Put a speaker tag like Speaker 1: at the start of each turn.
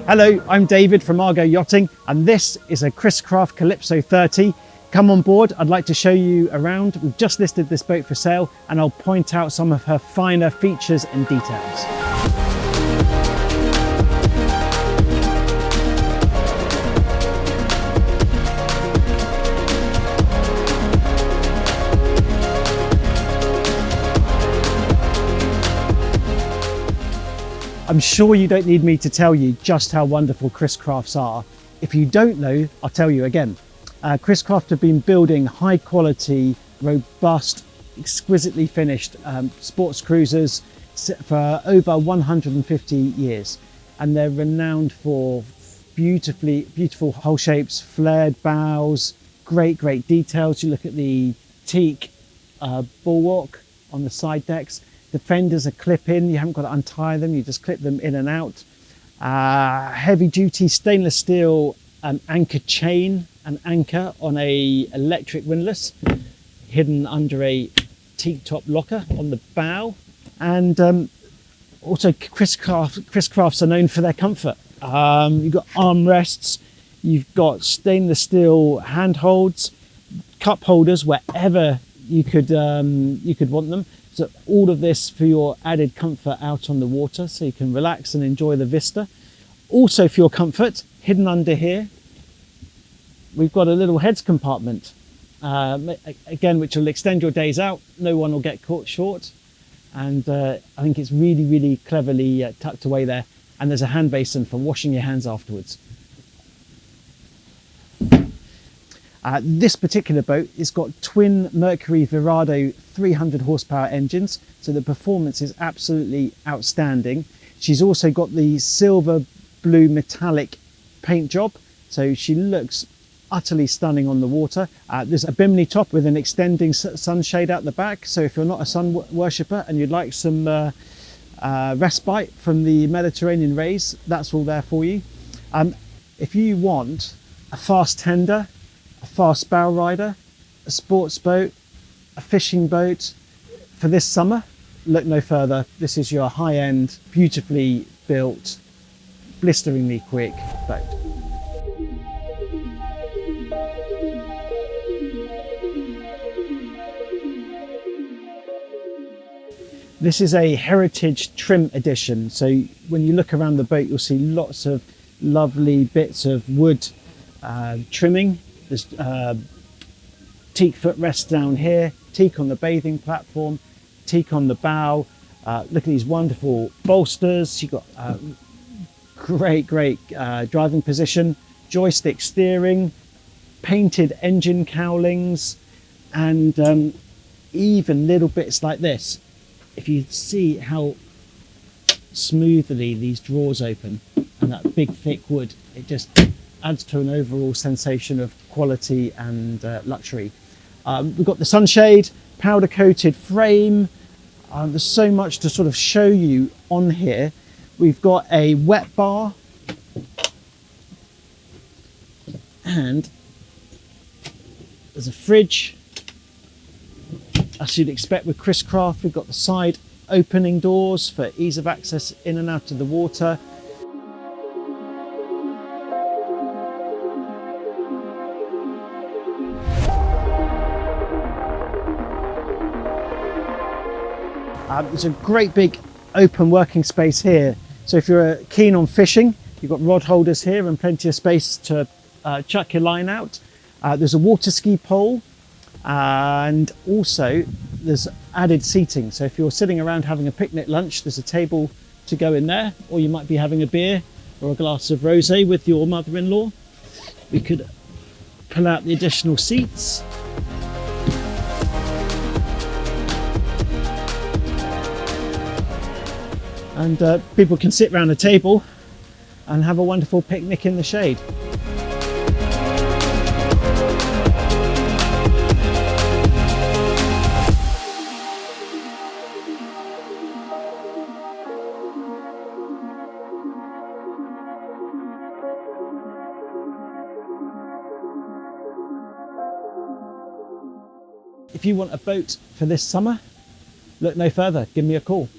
Speaker 1: Hello, I'm David from Argo Yachting, and this is a Chris Craft Calypso 30. Come on board, I'd like to show you around. We've just listed this boat for sale, and I'll point out some of her finer features and details. I'm sure you don't need me to tell you just how wonderful Chris Crafts are. If you don't know, I'll tell you again. Chris Craft have been building high quality, robust, exquisitely finished sports cruisers for over 150 years. And they're renowned for beautiful hull shapes, flared bows, great details. You look at the teak bulwark on the side decks. The fenders are clip-in, you haven't got to untie them, you just clip them in and out. Heavy-duty stainless steel anchor chain and anchor on a electric windlass, hidden under a teak top locker on the bow. And also Chris Crafts are known for their comfort. You've got armrests, you've got stainless steel handholds, cup holders wherever you could want them. So all of this for your added comfort out on the water, so you can relax and enjoy the vista. Also for your comfort, hidden under here, we've got a little heads compartment, again, which will extend your days out. No one will get caught short. And I think it's really cleverly tucked away there. And there's a hand basin for washing your hands afterwards. This particular boat has got twin Mercury Verado 300 horsepower engines, so the performance is absolutely outstanding. She's also got the silver blue metallic paint job, so she looks utterly stunning on the water. There's a bimini top with an extending sunshade out the back, so if you're not a sun worshipper and you'd like some respite from the Mediterranean rays, that's all there for you. If you want a fast tender, a fast bow rider, a sports boat, a fishing boat for this summer, look no further. This is your high-end, beautifully built, blisteringly quick boat. This is a heritage trim edition, so when you look around the boat you'll see lots of lovely bits of wood trimming. There's teak footrests down here, teak on the bathing platform, teak on the bow. Look at these wonderful bolsters. You've got great driving position, joystick steering, painted engine cowlings, and even little bits like this. If you see how smoothly these drawers open and that big thick wood, it just adds to an overall sensation of quality and luxury. We've got the sunshade, powder coated frame. There's so much to sort of show you on here. We've got a wet bar, and there's a fridge. As you'd expect with Chris Craft, we've got the side opening doors for ease of access in and out of the water. There's a great big open working space here. So if you're keen on fishing, you've got rod holders here and plenty of space to chuck your line out. There's a water ski pole, and also there's added seating. So if you're sitting around having a picnic lunch, there's a table to go in there, or you might be having a beer or a glass of rosé with your mother-in-law. We could pull out the additional seats. And people can sit around a table and have a wonderful picnic in the shade. If you want a boat for this summer, look no further, give me a call.